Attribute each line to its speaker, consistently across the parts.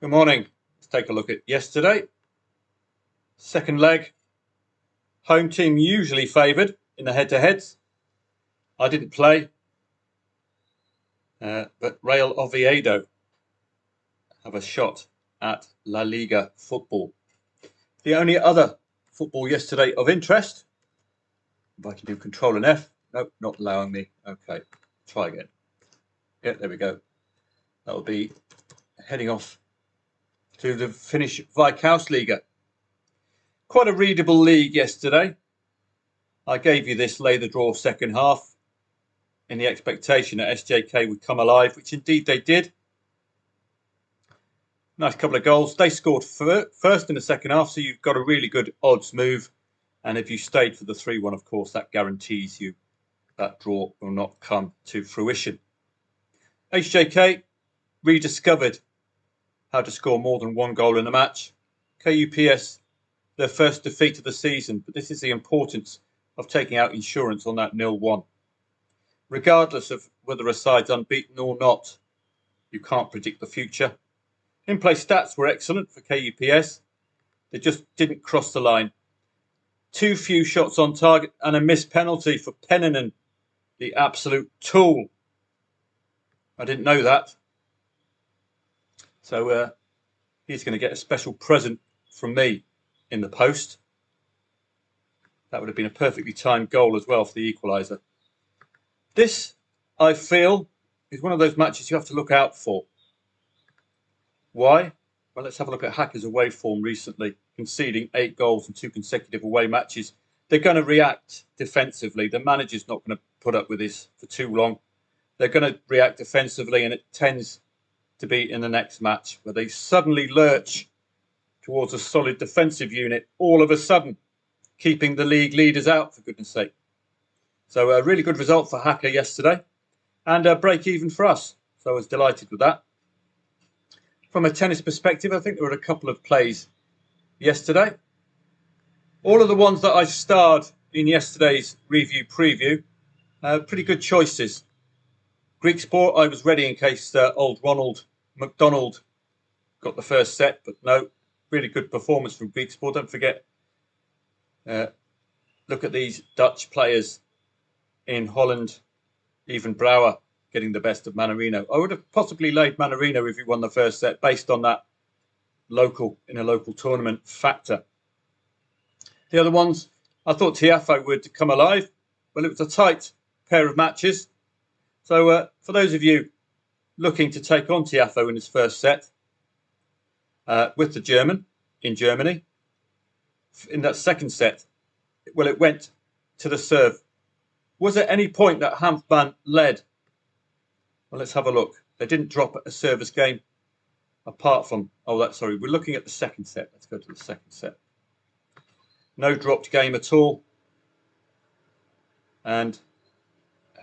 Speaker 1: Good morning. Let's take a look at yesterday. Second leg. Home team usually favoured in the head-to-heads. I didn't play, but Real Oviedo have a shot at La Liga football. The only other football yesterday of interest, if I can do Control and F. Nope, not allowing me. Okay, try again. Yeah, there we go. That will be heading off to the Finnish Veikkausliiga. Quite a readable league yesterday. I gave you this lay the draw second half in the expectation that SJK would come alive, which indeed they did. Nice couple of goals. They scored first in the second half, so you've got a really good odds move. And if you stayed for the 3-1, of course, that guarantees you that draw will not come to fruition. HJK rediscovered how to score more than one goal in a match. KUPS, their first defeat of the season, but this is the importance of taking out insurance on that 0-1. Regardless of whether a side's unbeaten or not, you can't predict the future. In-play stats were excellent for KUPS. They just didn't cross the line. Too few shots on target and a missed penalty for Pennanen, the absolute tool. I didn't know that. So he's going to get a special present from me in the post. That would have been a perfectly timed goal as well for the equaliser. This, I feel, is one of those matches you have to look out for. Why? Well, let's have a look at Haka's away form recently, conceding 8 goals in 2 consecutive away matches. They're going to react defensively. The manager's not going to put up with this for too long. They're going to react defensively, and it tends to be in the next match where they suddenly lurch towards a solid defensive unit all of a sudden, keeping the league leaders out, for goodness sake. So a really good result for Haka yesterday, and a break even for us. So I was delighted with that. From a tennis perspective, I think there were a couple of plays yesterday. All of the ones that I starred in yesterday's review preview, pretty good choices. Greek Sport, I was ready in case old Ronald McDonald got the first set, but no, really good performance from Greek Sport. Don't forget, look at these Dutch players in Holland, even Brouwer getting the best of Mannarino. I would have possibly laid Mannarino if he won the first set based on that in a local tournament factor. The other ones, I thought Tiafoe would come alive. Well, it was a tight pair of matches. So for those of you looking to take on Tiafoe in his first set with the German in Germany, in that second set, well, it went to the serve. Was at any point that Hanfmann led? Well, let's have a look. They didn't drop a service game apart from, we're looking at the second set. Let's go to the second set. No dropped game at all. And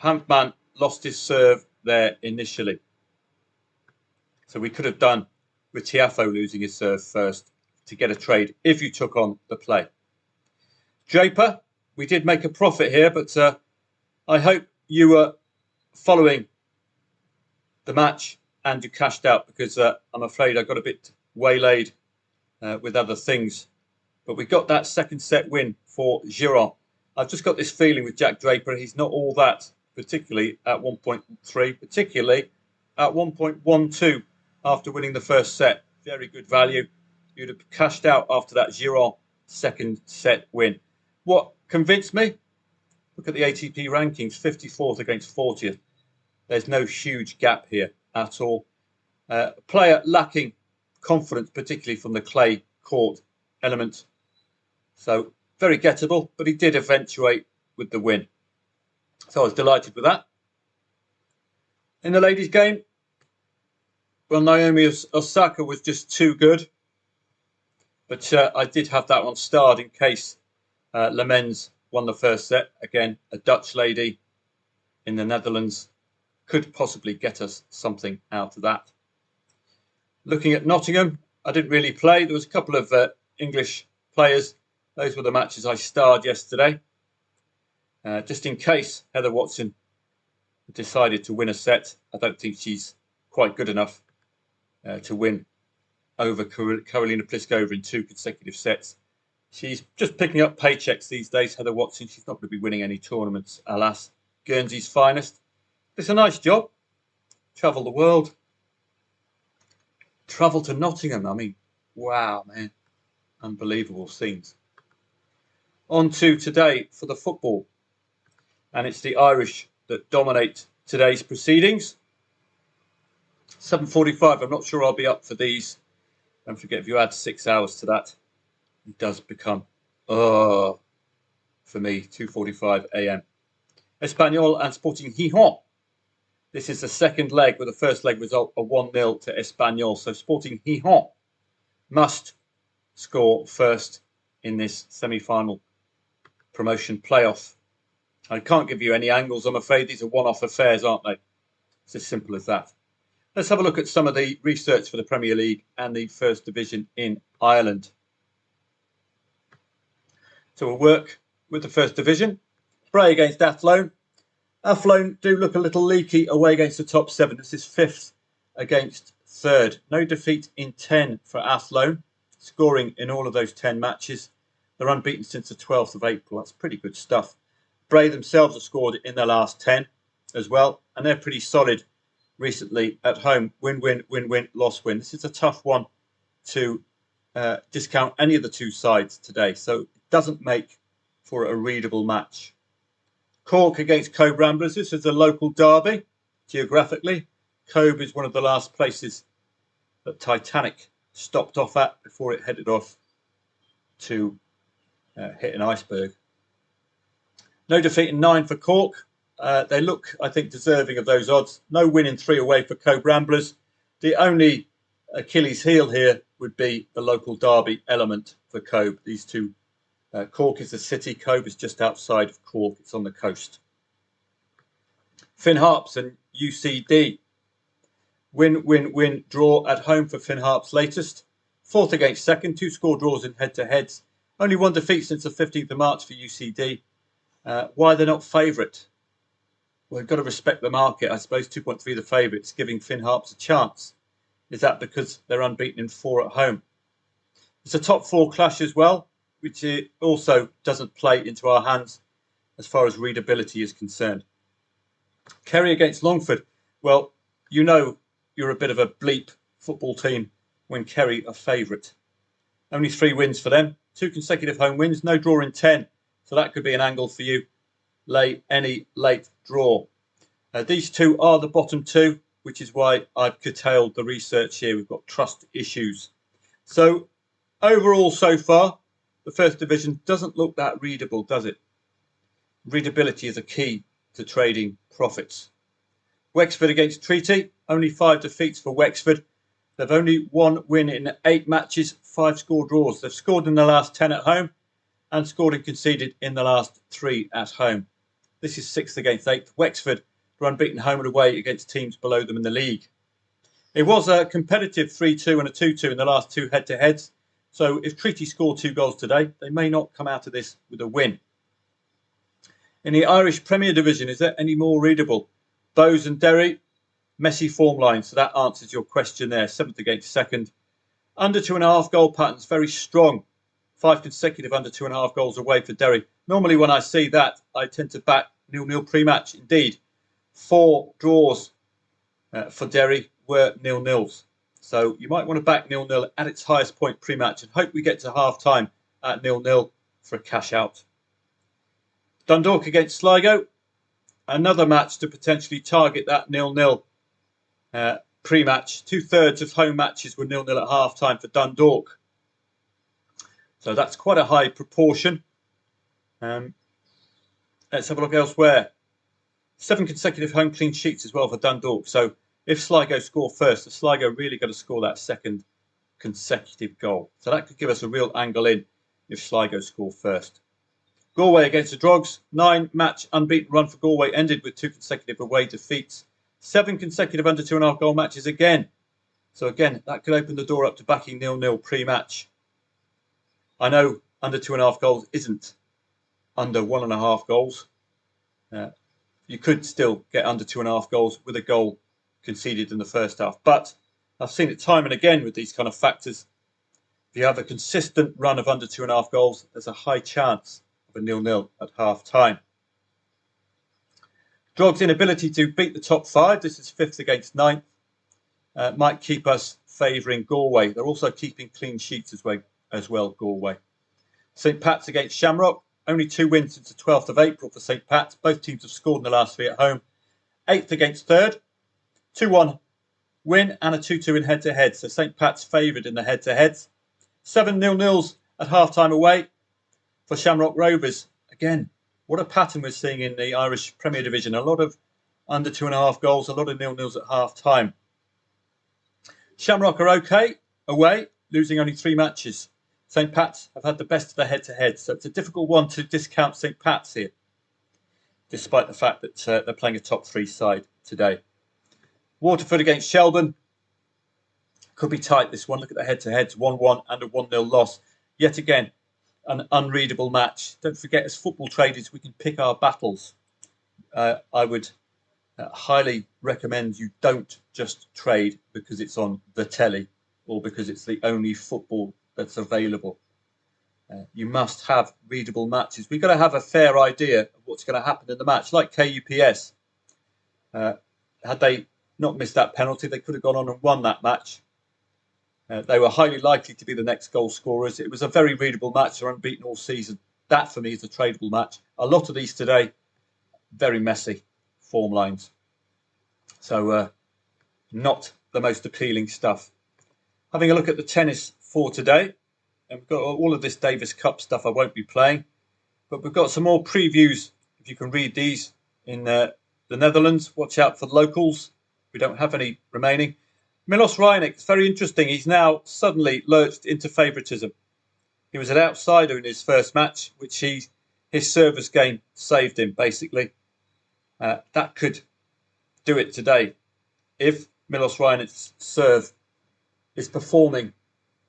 Speaker 1: Hanfmann lost his serve there initially. So we could have done with Tiafoe losing his serve first to get a trade if you took on the play. Draper, we did make a profit here, but I hope you were following the match and you cashed out, because I'm afraid I got a bit waylaid with other things. But we got that second set win for Giron. I've just got this feeling with Jack Draper, he's not all that, particularly at 1.3, particularly at 1.12 after winning the first set. Very good value. You'd have cashed out after that Giron second set win. What convinced me? Look at the ATP rankings, 54th against 40th. There's no huge gap here at all. A player lacking confidence, particularly from the clay court element. So very gettable, but he did eventuate with the win. So I was delighted with that. In the ladies' game, well, Naomi Osaka was just too good. But I did have that one starred in case Lemens won the first set. Again, a Dutch lady in the Netherlands could possibly get us something out of that. Looking at Nottingham, I didn't really play. There was a couple of English players. Those were the matches I starred yesterday. Just in case Heather Watson decided to win a set. I don't think she's quite good enough to win over Karolina Pliskova in 2 consecutive sets. She's just picking up paychecks these days, Heather Watson. She's not going to be winning any tournaments, alas. Guernsey's finest. It's a nice job. Travel the world. Travel to Nottingham. I mean, wow, man. Unbelievable scenes. On to today for the football. And it's the Irish that dominate today's proceedings. 7:45. I'm not sure I'll be up for these. Don't forget, if you add 6 hours to that, it does become, for me, 2:45 a.m. Espanyol and Sporting Gijón. This is the second leg, with the first leg result a 1-0 to Espanyol. So Sporting Gijón must score first in this semi-final promotion playoff. I can't give you any angles, I'm afraid. These are one-off affairs, aren't they? It's as simple as that. Let's have a look at some of the research for the Premier League and the First Division in Ireland. So we'll work with the First Division. Bray against Athlone. Athlone do look a little leaky away against the top 7. This is 5th against 3rd. No defeat in 10 for Athlone, scoring in all of those 10 matches. They're unbeaten since the 12th of April. That's pretty good stuff. Bray themselves have scored in their last 10 as well, and they're pretty solid recently at home. Win-win, win-win, loss-win. This is a tough one to discount any of the two sides today, so it doesn't make for a readable match. Cork against Cobh Ramblers. This is a local derby geographically. Cobh is one of the last places that Titanic stopped off at before it headed off to hit an iceberg. No defeat in 9 for Cork. They look, I think, deserving of those odds. No win in 3 away for Cobh Ramblers. The only Achilles heel here would be the local derby element for Cobh. These two, Cork is the city, Cobh is just outside of Cork. It's on the coast. Finn Harps and UCD. Win, win, win, draw at home for Finn Harps latest. 4th against 2nd, 2 score draws in head-to-heads. Only 1 defeat since the 15th of March for UCD. Why they're not favourite? Well, we've got to respect the market. I suppose 2.3 the favourites, giving Finn Harps a chance. Is that because they're unbeaten in 4 at home? It's a top 4 clash as well, which also doesn't play into our hands as far as readability is concerned. Kerry against Longford. Well, you know you're a bit of a bleep football team when Kerry are favourite. Only 3 wins for them. 2 consecutive home wins. No draw in 10. So that could be an angle for you. Lay any late draw. These two are the bottom 2, which is why I've curtailed the research here. We've got trust issues. So overall so far, the First Division doesn't look that readable, does it? Readability is a key to trading profits. Wexford against Treaty. Only 5 defeats for Wexford. They've only 1 win in 8 matches, 5 score draws. They've scored in the last 10 at home and scored and conceded in the last 3 at home. This is 6th against 8th. Wexford were unbeaten home and away against teams below them in the league. It was a competitive 3-2 and a 2-2 in the last 2 head-to-heads. So if Treaty score 2 goals today, they may not come out of this with a win. In the Irish Premier Division, is there any more readable? Bows and Derry, messy form line. So that answers your question there. 7th against 2nd. Under 2.5 goal patterns, very strong. 5 consecutive under 2.5 goals away for Derry. Normally when I see that, I tend to back 0-0 pre-match. Indeed, 4 draws for Derry were 0-0s. So you might want to back 0-0 at its highest point pre-match and hope we get to half-time at 0-0 for a cash out. Dundalk against Sligo. Another match to potentially target that 0-0 pre-match. 2/3 of home matches were 0-0 at half-time for Dundalk. So that's quite a high proportion. Let's have a look elsewhere. 7 consecutive home clean sheets as well for Dundalk. So if Sligo score first, the Sligo really got to score that 2nd consecutive goal. So that could give us a real angle in if Sligo score first. Galway against the Drogs. 9-match unbeaten run for Galway ended with 2 consecutive away defeats. 7 consecutive under 2.5 goal matches again. So again, that could open the door up to backing 0-0 pre-match. I know under 2.5 goals isn't under 1.5 goals. You could still get under 2.5 goals with a goal conceded in the first half. But I've seen it time and again with these kind of factors. If you have a consistent run of under 2.5 goals, there's a high chance of a 0-0 at half time. Drogh's inability to beat the top 5, this is 5th against 9th, might keep us favouring Galway. They're also keeping clean sheets as well, Galway. St Pat's against Shamrock, only 2 wins since the 12th of April for St Pat's. Both teams have scored in the last 3 at home. 8th against 3rd, 2-1 win and a 2-2 in head-to-head. So St Pat's favoured in the head-to-heads. 7 0-0s at half-time away for Shamrock Rovers. Again, what a pattern we're seeing in the Irish Premier Division. A lot of under 2.5 goals, a lot of 0-0s at half-time. Shamrock are okay away, losing only 3 matches. St Pat's have had the best of the head-to-head, so it's a difficult one to discount St Pat's here, despite the fact that they're playing a top 3 side today. Waterford against Shelburne. Could be tight, this one. Look at the head-to-heads, 1-1 and a 1-0 loss. Yet again, an unreadable match. Don't forget, as football traders, we can pick our battles. I would highly recommend you don't just trade because it's on the telly or because it's the only football that's available. You must have readable matches. We've got to have a fair idea of what's going to happen in the match. Like KUPS, had they not missed that penalty, they could have gone on and won that match. They were highly likely to be the next goal scorers. It was a very readable match. They're unbeaten all season. That, for me, is a tradable match. A lot of these today, very messy form lines. So, not the most appealing stuff. Having a look at the tennis for today. And we've got all of this Davis Cup stuff I won't be playing. But we've got some more previews, if you can read these, in the Netherlands. Watch out for locals. We don't have any remaining. Milos Raonic, it's very interesting. He's now suddenly lurched into favouritism. He was an outsider in his first match, which his service game saved him, basically. That could do it today. If Milos Raonic's serve is performing,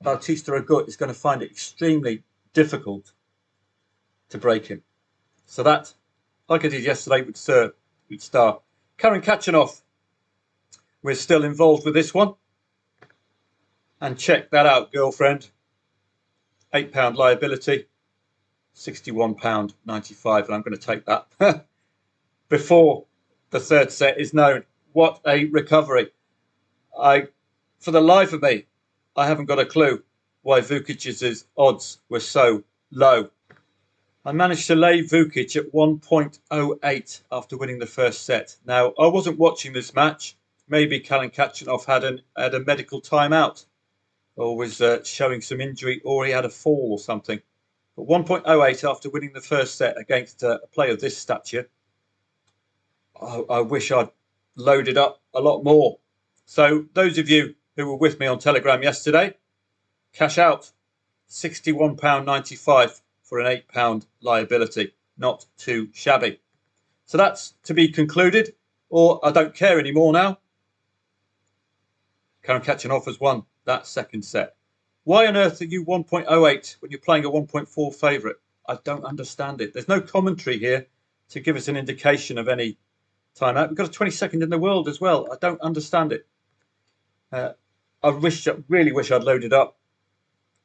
Speaker 1: Bautista Agut is going to find it extremely difficult to break him. So that, like I did yesterday with serve, we'd start. Karen Khachanov, we're still involved with this one. And check that out, girlfriend. £8 liability, £61.95. And I'm going to take that before the third set is known. What a recovery. For the life of me, I haven't got a clue why Vukic's odds were so low. I managed to lay Vukic at 1.08 after winning the first set. Now, I wasn't watching this match. Maybe Karen Khachanov had a medical timeout or was showing some injury, or he had a fall or something. But 1.08 after winning the first set against a player of this stature, I wish I'd loaded up a lot more. So those of you who were with me on Telegram yesterday, cash out £61.95 for an £8 liability. Not too shabby. So that's to be concluded, or I don't care anymore now. Karen Khachanov has won that second set. Why on earth are you 1.08 when you're playing a 1.4 favourite? I don't understand it. There's no commentary here to give us an indication of any timeout. We've got a 22nd in the world as well. I don't understand it. I really wish I'd loaded up.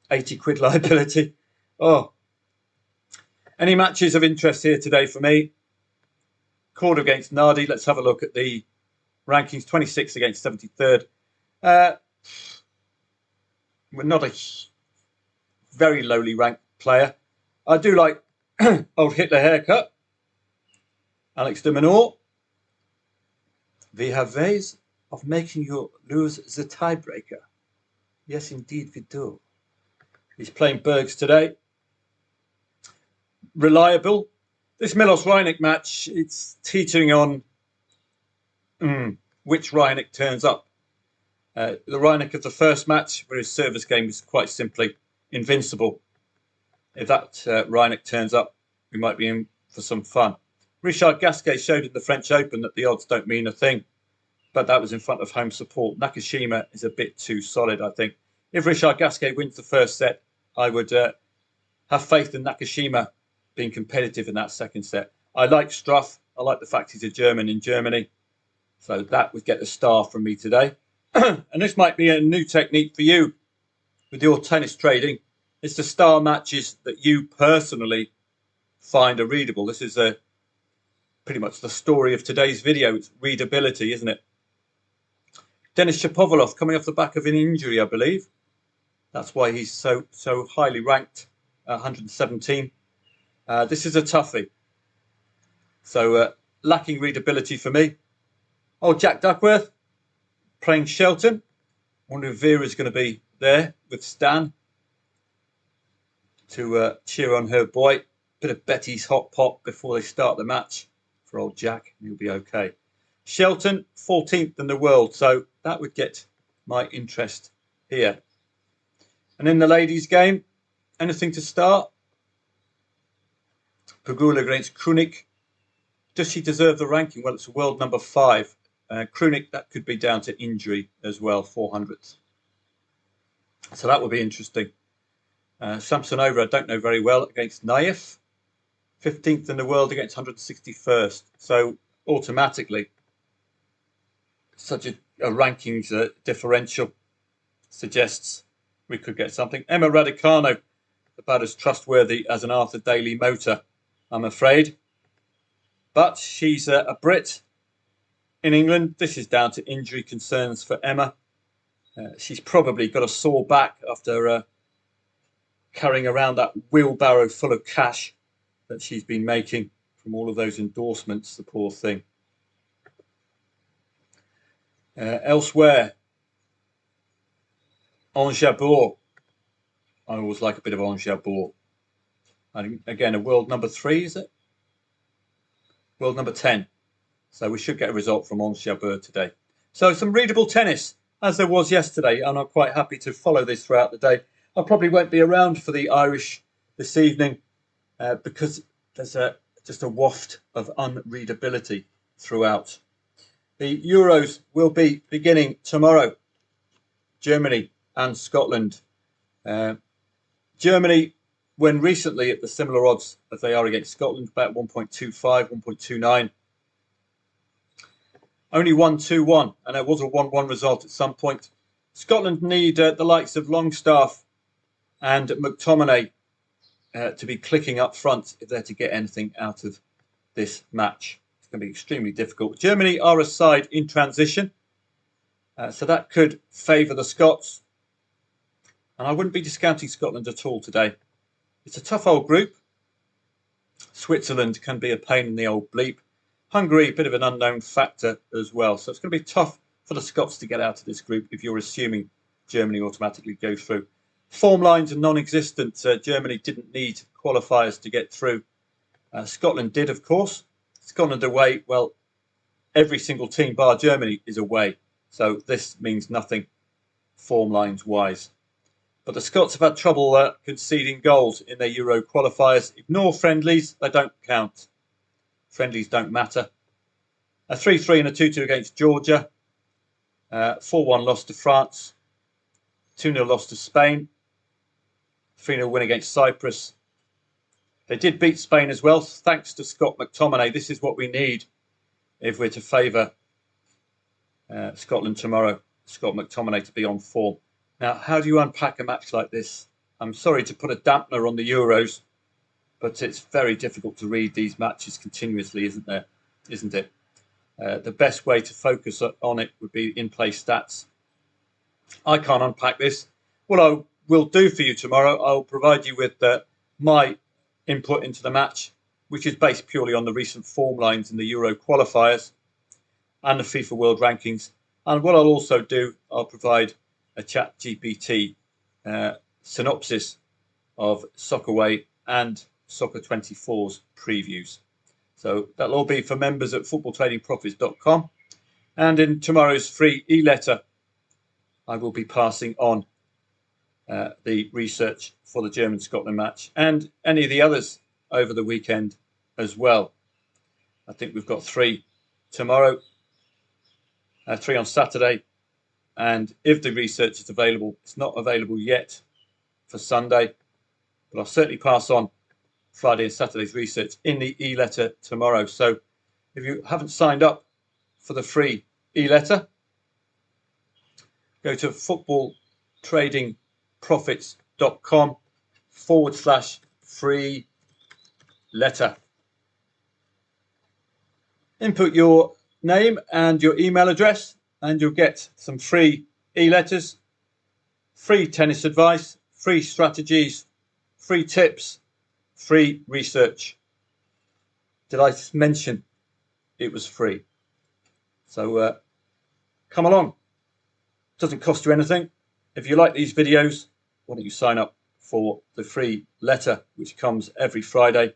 Speaker 1: 80 quid liability. Oh. Any matches of interest here today for me? Corda against Nardi. Let's have a look at the rankings. 26th against 73rd. We're not a very lowly ranked player. I do like old Hitler haircut. Alex de Minaur. We have ways of making you lose the tiebreaker. Yes, indeed, we do. He's playing Bergs today. Reliable. This Milos Raonic match, it's teetering on which Raonic turns up. The Raonic of the first match, where his service game was quite simply invincible. If that Raonic turns up, we might be in for some fun. Richard Gasquet showed in the French Open that the odds don't mean a thing, but that was in front of home support. Nakashima is a bit too solid, I think. If Richard Gasquet wins the first set, I would have faith in Nakashima being competitive in that second set. I like Struff. I like the fact he's a German in Germany. So that would get the star from me today. And this might be a new technique for you with your tennis trading, is to star matches that you personally find are readable. This is pretty much the story of today's video. It's readability, isn't it? Denis Shapovalov coming off the back of an injury, I believe. That's why he's so highly ranked, 117. This is a toughie. So lacking readability for me. Oh, Jack Duckworth playing Shelton. I wonder if Vera's going to be there with Stan to cheer on her boy. Bit of Betty's hot pot before they start the match for old Jack. He'll be okay. Shelton, 14th in the world, so that would get my interest here. And in the ladies' game, anything to start? Pegula against Krunic. Does she deserve the ranking? Well, it's world number 5. Krunic, that could be down to injury as well, 400th. So that would be interesting. Samsonova, I don't know very well, against Naif. 15th in the world against 161st. So automatically, such a rankings differential suggests we could get something. Emma Raducanu, about as trustworthy as an Arthur Daly motor, I'm afraid. But she's a Brit in England. This is down to injury concerns for Emma. She's probably got a sore back after carrying around that wheelbarrow full of cash that she's been making from all of those endorsements, the poor thing. Elsewhere, Ons Jabeur. I always like a bit of Ons Jabeur. Again, a world number 3, is it? World number 10. So we should get a result from Ons Jabeur today. So some readable tennis, as there was yesterday, and I'm quite happy to follow this throughout the day. I probably won't be around for the Irish this evening because there's just a waft of unreadability throughout. The Euros will be beginning tomorrow. Germany and Scotland. Germany, when recently at the similar odds as they are against Scotland, about 1.25, 1.29. Only 1-2-1, and there was a 1-1 result at some point. Scotland need the likes of Longstaff and McTominay to be clicking up front if they're to get anything out of this match. It's going to be extremely difficult. Germany are a side in transition, so that could favour the Scots. And I wouldn't be discounting Scotland at all today. It's a tough old group. Switzerland can be a pain in the old bleep. Hungary, a bit of an unknown factor as well. So it's going to be tough for the Scots to get out of this group if you're assuming Germany automatically go through. Form lines are non-existent. Germany didn't need qualifiers to get through. Scotland did, of course. Scotland away, well, every single team bar Germany is away. So this means nothing form lines wise. But the Scots have had trouble conceding goals in their Euro qualifiers. Ignore friendlies, they don't count. Friendlies don't matter. A 3-3 and a 2-2 against Georgia. 4-1 loss to France. 2-0 loss to Spain. 3-0 win against Cyprus. They did beat Spain as well, thanks to Scott McTominay. This is what we need if we're to favour Scotland tomorrow. Scott McTominay to be on form. Now, how do you unpack a match like this? I'm sorry to put a dampener on the Euros, but it's very difficult to read these matches continuously, isn't it? The best way to focus on it would be in-play stats. I can't unpack this. What I will do for you tomorrow, I'll provide you with my input into the match, which is based purely on the recent form lines in the Euro qualifiers and the FIFA World Rankings. And what I'll also do, I'll provide a ChatGPT synopsis of Soccerway and Soccer24's previews. So that'll all be for members at footballtradingprofits.com. And in tomorrow's free e-letter, I will be passing on the research for the German-Scotland match and any of the others over the weekend as well. I think we've got 3 tomorrow, 3 on Saturday, and if the research is available, it's not available yet for Sunday, but I'll certainly pass on Friday and Saturday's research in the e-letter tomorrow. So if you haven't signed up for the free e-letter, go to footballtradingprofits.com/free letter. Input your name and your email address and you'll get some free e-letters, free tennis advice, free strategies, free tips, free research. Did I mention it was free? So come along. It doesn't cost you anything. If you like these videos, why don't you sign up for the free letter, which comes every Friday,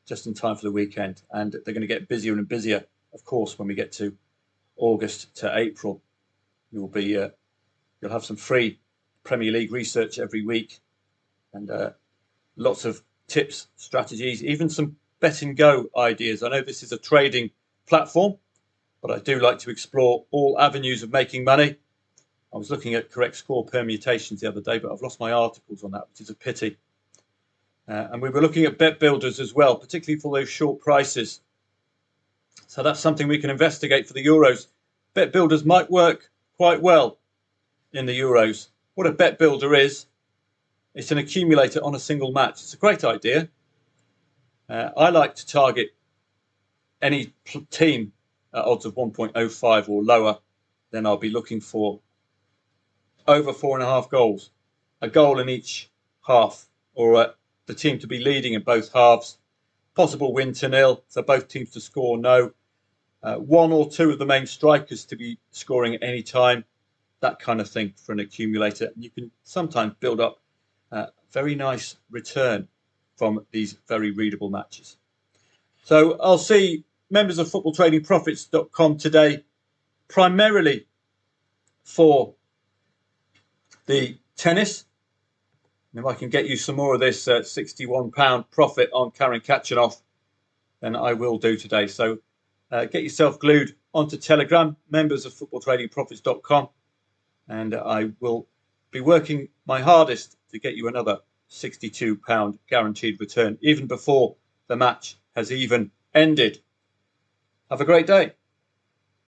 Speaker 1: just in time for the weekend. And they're going to get busier and busier, of course, when we get to August to April. You'll have some free Premier League research every week, and lots of tips, strategies, even some bet and go ideas. I know this is a trading platform, but I do like to explore all avenues of making money. I was looking at correct score permutations the other day, but I've lost my articles on that, which is a pity. And we were looking at bet builders as well, particularly for those short prices. So that's something we can investigate for the Euros. Bet builders might work quite well in the Euros. What a bet builder is, it's an accumulator on a single match. It's a great idea. I like to target any team at odds of 1.05 or lower. Then I'll be looking for over 4.5 goals, a goal in each half, or the team to be leading in both halves. Possible win to nil, so both teams to score no. One or two of the main strikers to be scoring at any time. That kind of thing for an accumulator. And you can sometimes build up a very nice return from these very readable matches. So I'll see members of footballtradingprofits.com today, primarily for the tennis. And if I can get you some more of this £61 profit on Karen Khachanov, then I will do today. So get yourself glued onto Telegram, members of footballtradingprofits.com, and I will be working my hardest to get you another £62 guaranteed return, even before the match has even ended. Have a great day.